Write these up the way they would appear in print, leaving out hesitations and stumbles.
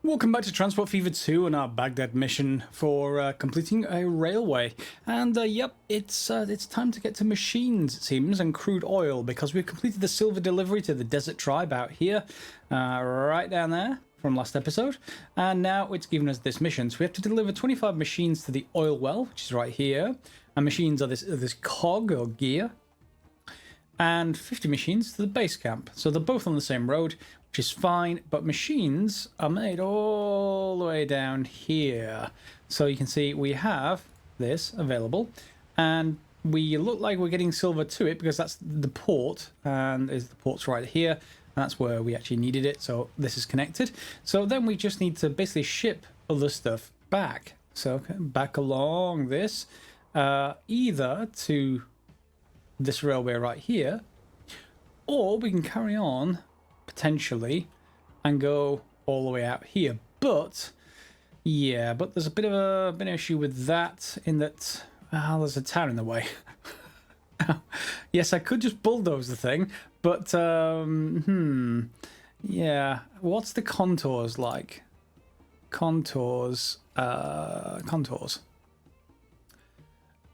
Welcome back to Transport Fever 2 and our Baghdad mission for completing a railway. And yep, it's time to get to machines, it seems, and crude oil, because we've completed the silver delivery to the desert tribe out here, right down there from last episode. And now it's given us this mission. So we have to deliver 25 machines to the oil well, which is right here. And machines are this cog or gear. And 50 machines to the base camp. So they're both on the same road, which is fine, but machines are made all the way down here. So you can see we have this available, and we look like we're getting silver to it because that's the port, and the port's right here, and that's where we actually needed it. So this is connected. So then we just need to basically ship other stuff back. So back along this, either to this railway right here, or we can carry on potentially and go all the way out here. But yeah, but there's a bit of an issue with that, in that there's a town in the way. Yes, I could just bulldoze the thing, but yeah, what's the contours like? Contours.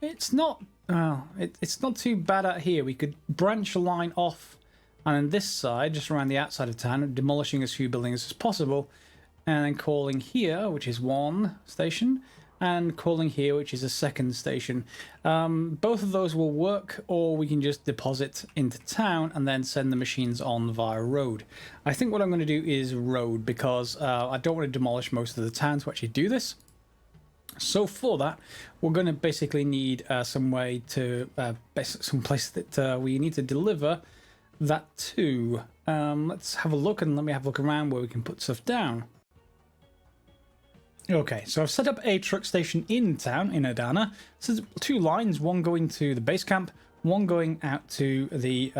It's not it's not too bad out here. We could branch a line off, and on this side, just around the outside of town, demolishing as few buildings as possible, and then calling here, which is one station, and calling here, which is a second station. Both of those will work, or we can just deposit into town and then send the machines on via road. I think what I'm going to do is road, because I don't want to demolish most of the town to actually do this. So for that, we're going to basically need some way to, some place that we need to deliver that to. Let's have a look, and let me have a look around where we can put stuff down. Okay, so I've set up a truck station in town, in Adana. So there's two lines, one going to the base camp, one going out to the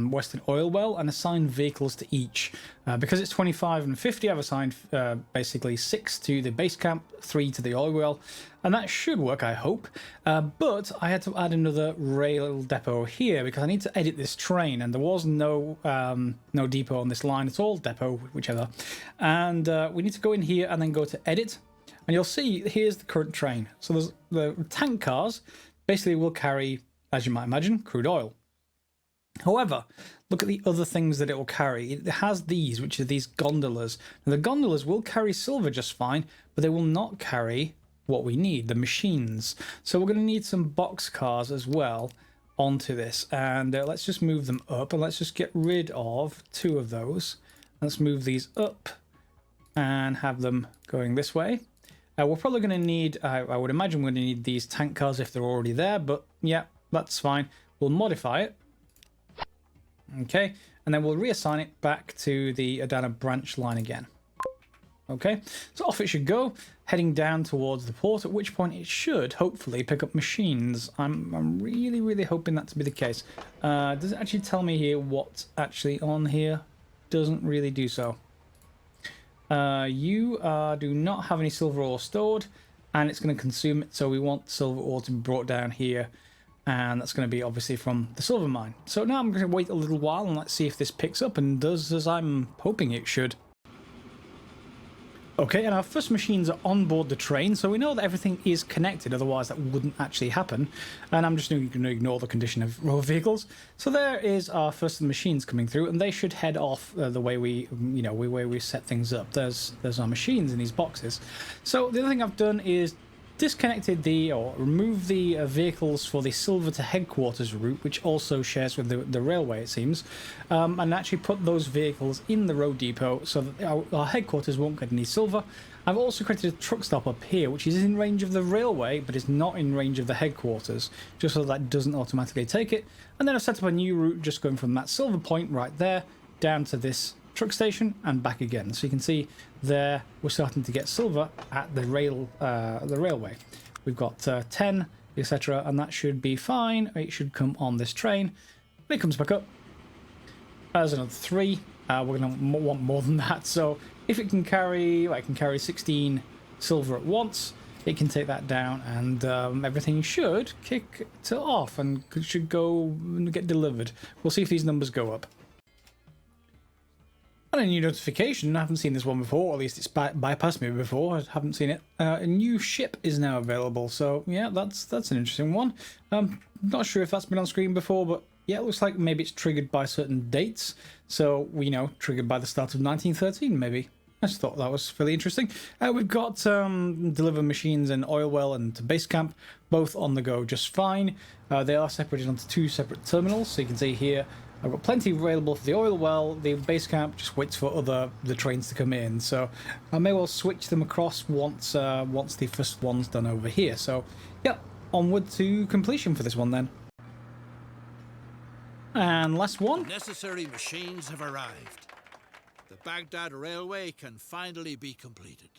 Western oil well, and assigned vehicles to each. Because it's 25 and 50, I've assigned basically 6 to the base camp, 3 to the oil well, and that should work, I hope. But I had to add another rail depot here because I need to edit this train, and there was no depot on this line at all, depot, whichever. And we need to go in here and then go to edit, and you'll see here's the current train. So there's the tank cars basically will carry, as you might imagine, crude oil. However, look at the other things that it will carry. It has these, which are these gondolas. Now, the gondolas will carry silver just fine, but they will not carry what we need, the machines. So we're going to need some box cars as well onto this. And let's just move them up, and let's just get rid of 2 of those. Let's move these up and have them going this way. We're probably going to need, I would imagine we're going to need these tank cars if they're already there, but yeah, that's fine. We'll modify it. Okay, and then we'll reassign it back to the Adana branch line again. Okay, so off it should go, heading down towards the port, at which point it should hopefully pick up machines. I'm really hoping that to be the case. Does it actually tell me here what's actually on here? Doesn't really do so. You do not have any silver ore stored, and it's going to consume it, so we want silver ore to be brought down here, and that's going to be obviously from the silver mine. So now I'm going to wait a little while and let's see if this picks up and does as I'm hoping it should. Okay, and our first machines are on board the train, so we know that everything is connected, otherwise that wouldn't actually happen. And I'm just going to ignore the condition of road vehicles. So there is our first of the machines coming through, and they should head off the way we, way we set things up. There's our machines in these boxes. So the other thing I've done is disconnected removed the vehicles for the silver to headquarters route, which also shares with the railway, it seems, and actually put those vehicles in the road depot so that our headquarters won't get any silver. I've also created a truck stop up here, which is in range of the railway, but is not in range of the headquarters, just so that doesn't automatically take it. And then I've set up a new route just going from that silver point right there down to this truck station and back again. So you can see there we're starting to get silver at the railway. We've got 10, etc., and that should be fine. It should come on this train. When it comes back up, there's another 3. We're going to want more than that. So if it can carry, it can carry 16 silver at once, it can take that down, and everything should kick off and should go and get delivered. We'll see if these numbers go up. And a new notification. I haven't seen this one before, or at least it's bypassed me before. I haven't seen it. A new ship is now available. So yeah, that's an interesting one. Not sure if that's been on screen before, but yeah, it looks like maybe it's triggered by certain dates. So we know triggered by the start of 1913, maybe. I just thought that was fairly interesting. We've got deliver machines in oil well and to base camp, both on the go just fine. They are separated onto two separate terminals, so you can see here I've got plenty available for the oil well. The base camp just waits for the trains to come in, so I may well switch them across once the first one's done over here. So yeah, onward to completion for this one then. And last one. The necessary machines have arrived. The Baghdad railway can finally be completed.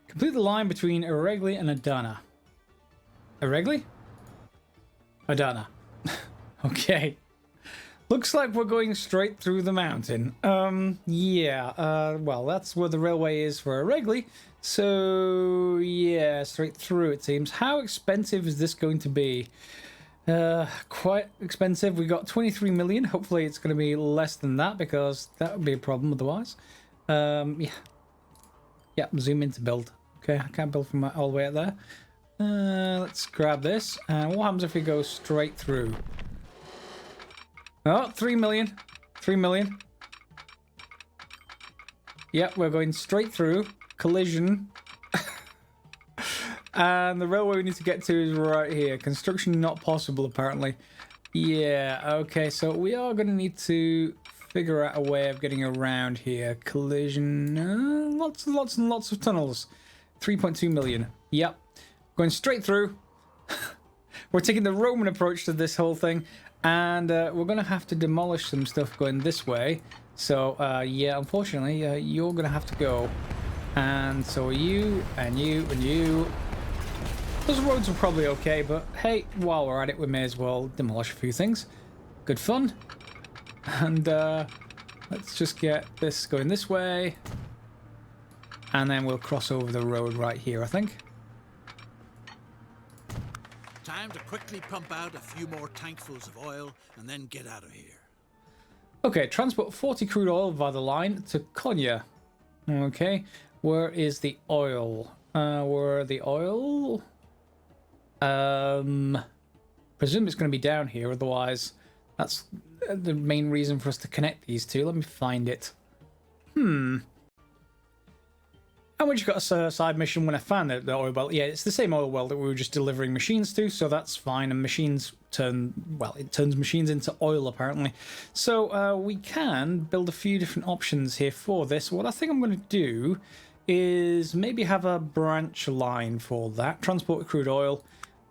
Complete the line between Eregli and Adana. Eregli? Adana. Okay. Looks like we're going straight through the mountain. Yeah, well, that's where the railway is for Eregli. So, yeah, straight through it seems. How expensive is this going to be? Quite expensive. We got 23 million. Hopefully it's going to be less than that, because that would be a problem otherwise. Yeah. Yeah, zoom in to build. Okay, I can't build from all the way out there. Let's grab this. And what happens if we go straight through? Oh, 3 million. 3 million. Yep, we're going straight through. Collision. And the railway we need to get to is right here. Construction not possible, apparently. Yeah, okay, so we are going to need to figure out a way of getting around here. Collision. Lots and lots and lots of tunnels. 3.2 million. Yep. Going straight through. We're taking the Roman approach to this whole thing. And we're going to have to demolish some stuff going this way. So, yeah, unfortunately, you're going to have to go. And so are you, and you, and you. Those roads are probably okay, but hey, while we're at it, we may as well demolish a few things. Good fun. And let's just get this going this way. And then we'll cross over the road right here, I think. Time to quickly pump out a few more tankfuls of oil and then get out of here. Okay, transport 40 crude oil via the line to Konya. Okay, where is the oil? Where the oil? Presume it's going to be down here, otherwise that's the main reason for us to connect these two. Let me find it. And we just got a side mission when I found the oil well. Yeah, it's the same oil well that we were just delivering machines to, so that's fine. And machines turn, well, it turns machines into oil, apparently. So we can build a few different options here for this. What I think I'm going to do is maybe have a branch line for that. Transport crude oil.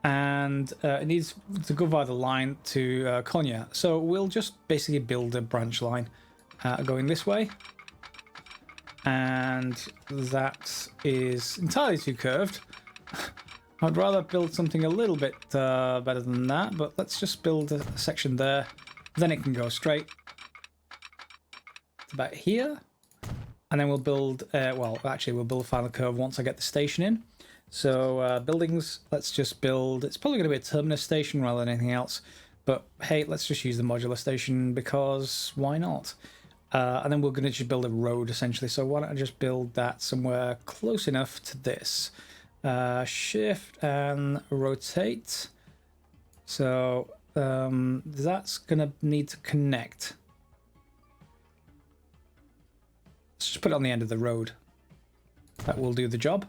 And it needs to go via the line to Konya. So we'll just basically build a branch line going this way. And that is entirely too curved. I'd rather build something a little bit better than that, but let's just build a section there. Then it can go straight. It's about here. And then we'll build, well, actually we'll build a final curve once I get the station in. So buildings, let's just build, it's probably going to be a terminus station rather than anything else. But hey, let's just use the modular station because why not? And then we're going to just build a road essentially. So why don't I just build that somewhere close enough to this. Shift and rotate. So that's going to need to connect. Let's just put it on the end of the road. That will do the job.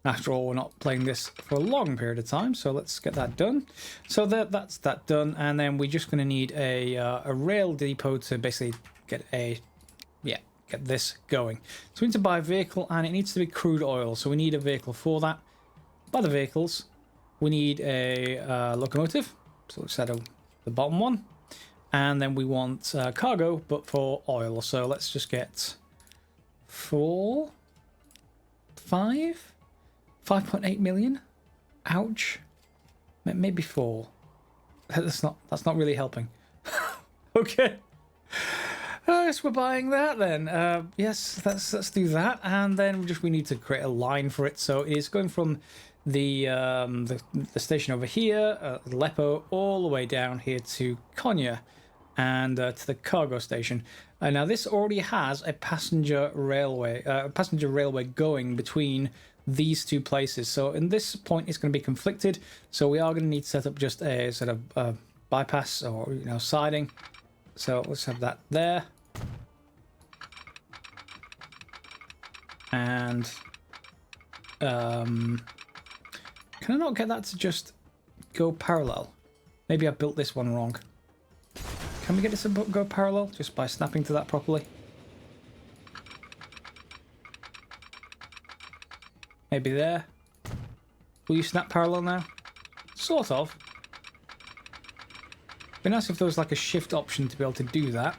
After all, we're not playing this for a long period of time, so let's get that done. So that's that done, and then we're just going to need a rail depot to basically get get this going. So we need to buy a vehicle, and it needs to be crude oil, so we need a vehicle for that. Buy the vehicles. We need a locomotive, so let's set up the bottom one. And then we want cargo, but for oil, so let's just get 5.8 million. Ouch. Maybe 4. That's not really helping. Okay. Yes, we're buying that then. Yes, let's do that, and then we need to create a line for it. So it is going from the station over here, Aleppo, all the way down here to Konya, and to the cargo station. Now this already has a passenger railway going between these two places. So in this point, it's going to be conflicted. So we are going to need to set up just a sort of bypass or siding. So let's have that there. And can I not get that to just go parallel? Maybe I built this one wrong. Can we get this to go parallel just by snapping to that properly? Maybe there. Will you snap parallel now? Sort of. Be nice if there was like a shift option to be able to do that.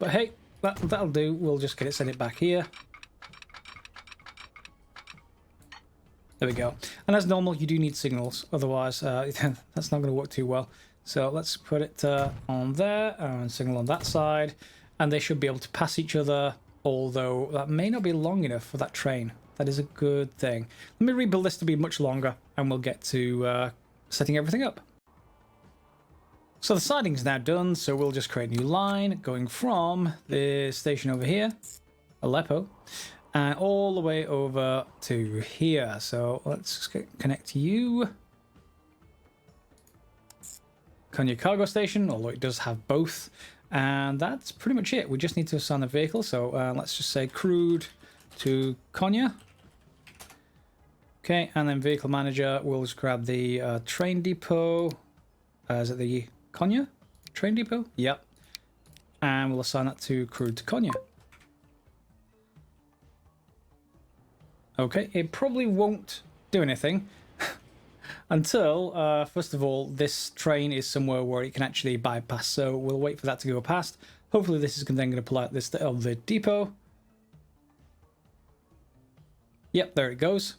But hey, that'll do. We'll just send it back here. There we go. And as normal, you do need signals. Otherwise, that's not going to work too well. So let's put it on there and signal on that side. And they should be able to pass each other, although that may not be long enough for that train. That is a good thing. Let me rebuild this to be much longer and we'll get to setting everything up. So the siding's now done, so we'll just create a new line going from the station over here, Aleppo, and all the way over to here. So let's connect you. Konya cargo station, although it does have both. And that's pretty much it. We just need to assign a vehicle. So let's just say crude to Konya. Okay, and then vehicle manager, we'll just grab the train depot. Is it the Konya train depot? Yep. And we'll assign that to crude to Konya. Okay, it probably won't do anything until, first of all, this train is somewhere where it can actually bypass. So we'll wait for that to go past. Hopefully this is then going to pull out this of the depot. Yep, there it goes.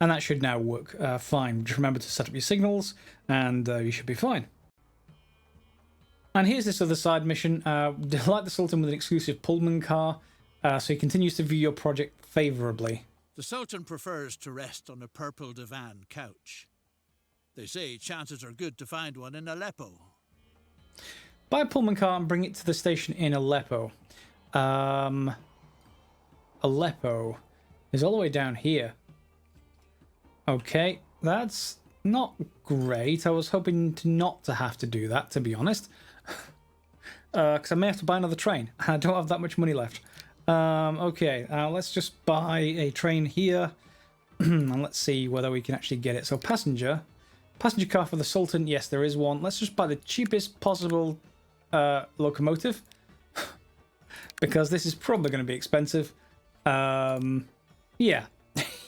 And that should now work fine. Just remember to set up your signals and you should be fine. And here's this other side mission. Delight the Sultan with an exclusive Pullman car, so he continues to view your project favourably. The Sultan prefers to rest on a purple divan couch. They say chances are good to find one in Aleppo. Buy a Pullman car and bring it to the station in Aleppo. Aleppo is all the way down here. Okay, that's not great. I was hoping not to have to do that, to be honest. Because I may have to buy another train. I don't have that much money left. Okay, let's just buy a train here. And let's see whether we can actually get it. So passenger car for the Sultan. Yes, there is one. Let's just buy the cheapest possible locomotive. Because this is probably going to be expensive. Yeah.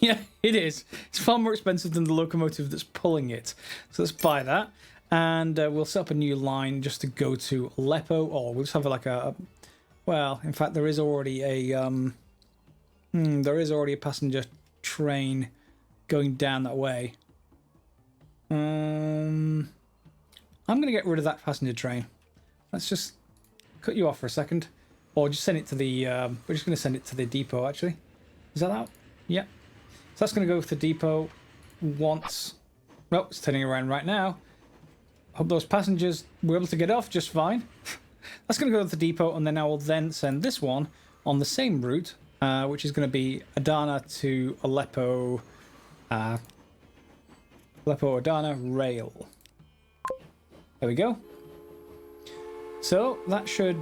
Yeah, it is. It's far more expensive than the locomotive that's pulling it. So let's buy that. And we'll set up a new line just to go to Aleppo. Or we'll just have like a well, in fact, there is already a passenger train going down that way. I'm going to get rid of that passenger train. Let's just cut you off for a second. Or just send it to the... we're just going to send it to the depot, actually. Is that out? Yep. So that's going to go to the depot once... Oh, it's turning around right now. Hope those passengers were able to get off just fine. That's going to go to the depot, and then I will then send this one on the same route, which is going to be Adana to Aleppo... Aleppo-Adana rail. There we go. So that should...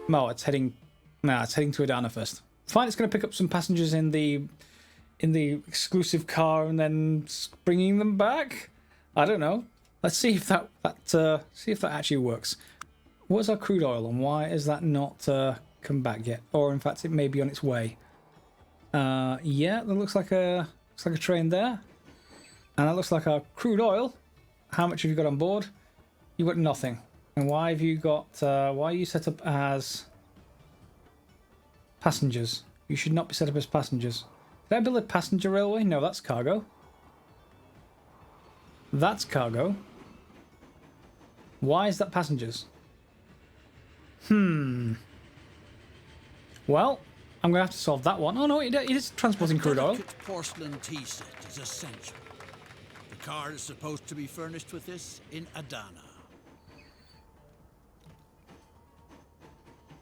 No, it's heading... Nah, it's heading to Adana first. Fine, it's going to pick up some passengers in the exclusive car and then bringing them back. I don't know. Let's see if that actually works. What's our crude oil and why is that not come back yet? Or in fact, it may be on its way. Yeah, that looks like a train there, and that looks like our crude oil. How much have you got on board? You got nothing. And why have you got? Why are you set up as passengers? You should not be set up as passengers. Did I build a passenger railway? No, that's cargo. That's cargo. Why is that passengers? Well, I'm going to have to solve that one. Oh no, it is transporting crude oil. A delicate porcelain tea set is essential. The car is supposed to be furnished with this in Adana.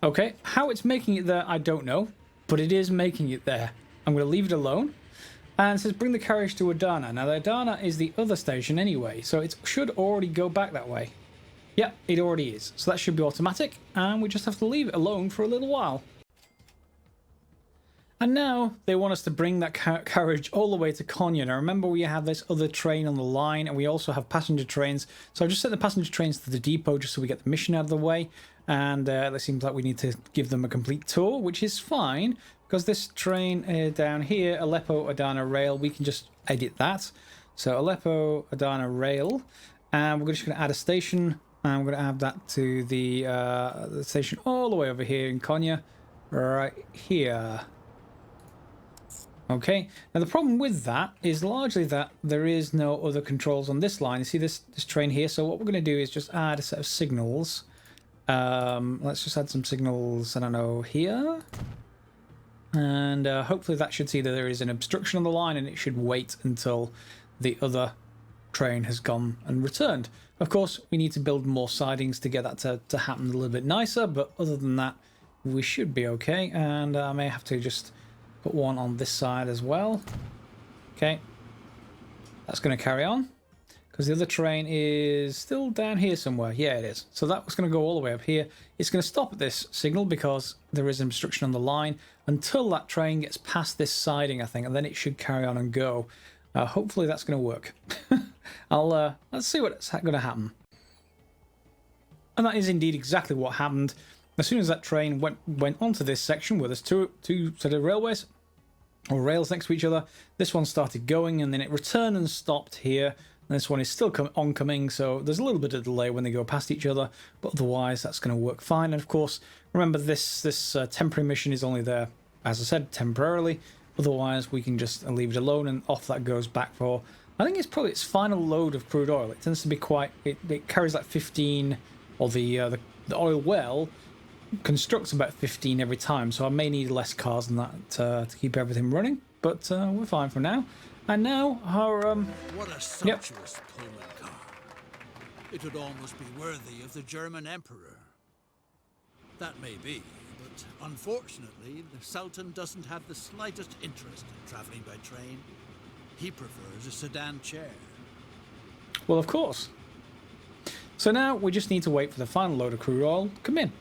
Okay, how it's making it there, I don't know, but it is making it there. I'm going to leave it alone. And it says bring the carriage to Adana. Now, the Adana is the other station anyway, so it should already go back that way. Yeah, it already is. So that should be automatic, and we just have to leave it alone for a little while. And now they want us to bring that carriage all the way to Konya. Now remember, we have this other train on the line, and we also have passenger trains. So I've just sent the passenger trains to the depot just so we get the mission out of the way. And it seems like we need to give them a complete tour, which is fine, because this train down here, Aleppo Adana Rail, we can just edit that. So Aleppo Adana Rail, and we're just going to add a station, and we're going to add that to the station all the way over here in Konya, right here. Okay, now the problem with that is largely that there is no other controls on this line. You see this train here, so what we're going to do is just add a set of signals. Let's just add some signals, I don't know, here. And hopefully that should see that there is an obstruction on the line, and it should wait until the other train has gone and returned. Of course, we need to build more sidings to get that to happen a little bit nicer, but other than that, we should be okay. And I may have to just put one on this side as well. Okay, that's going to carry on because the other train is still down here somewhere. Yeah, it is. So that was going to go all the way up here. It's going to stop at this signal because there is an obstruction on the line until that train gets past this siding, I think, and then it should carry on and go. Hopefully that's going to work. Let's see what's going to happen. And that is indeed exactly what happened. As soon as that train went onto this section where there's two sort of railways or rails next to each other, this one started going, and then it returned and stopped here. And this one is still oncoming, so there's a little bit of delay when they go past each other, but otherwise that's going to work fine. And of course, remember this temporary mission is only there, as I said, temporarily. Otherwise, we can just leave it alone, and off that goes back for, I think it's probably its final load of crude oil. It tends to be quite, it carries like 15, or the oil well constructs about 15 every time, so I may need less cars than that to keep everything running, but we're fine for now. And now our what a sumptuous Pullman car. It would almost be worthy of the German emperor. That may be, but unfortunately the Sultan doesn't have the slightest interest in traveling by train. He prefers a sedan chair. Well, of course. So now we just need to wait for the final load of crude oil to come in.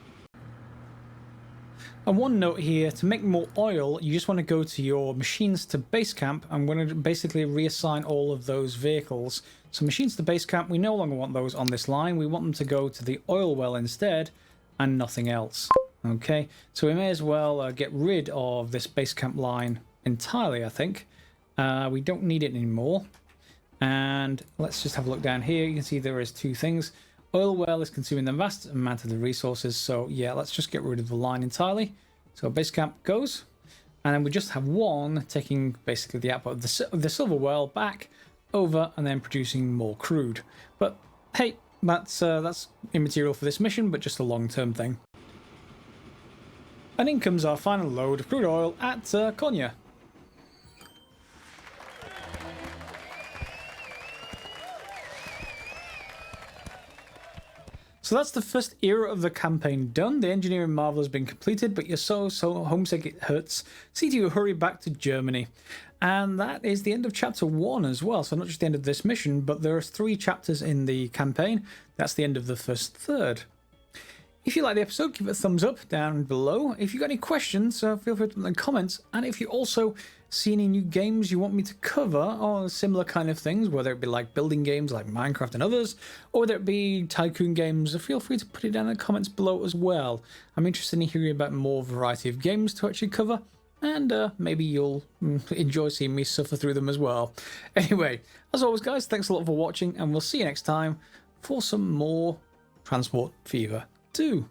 And one note here, to make more oil, you just want to go to your machines to base camp. I'm going to basically reassign all of those vehicles. So machines to base camp, we no longer want those on this line. We want them to go to the oil well instead and nothing else. Okay, so we may as well get rid of this base camp line entirely, I think. We don't need it anymore. And let's just have a look down here. You can see there is two things. Oil well is consuming the vast amount of the resources, so yeah, let's just get rid of the line entirely. So base camp goes, and then we just have one taking basically the output of the silver well back over and then producing more crude. But hey, that's immaterial for this mission, but just a long-term thing. And in comes our final load of crude oil at Konya. So that's the first era of the campaign done. The engineering marvel has been completed, but you're so homesick it hurts. See to you hurry back to Germany. And that is the end of chapter 1 as well. So not just the end of this mission, but there are 3 chapters in the campaign. That's the end of the first third. If you like the episode, give it a thumbs up down below. If you've got any questions, feel free to put them in the comments. And if you also see any new games you want me to cover, or similar kind of things, whether it be like building games like Minecraft and others, or whether it be tycoon games, feel free to put it down in the comments below as well. I'm interested in hearing about more variety of games to actually cover, and maybe you'll enjoy seeing me suffer through them as well. Anyway, as always guys, thanks a lot for watching, and we'll see you next time for some more Transport Fever 2.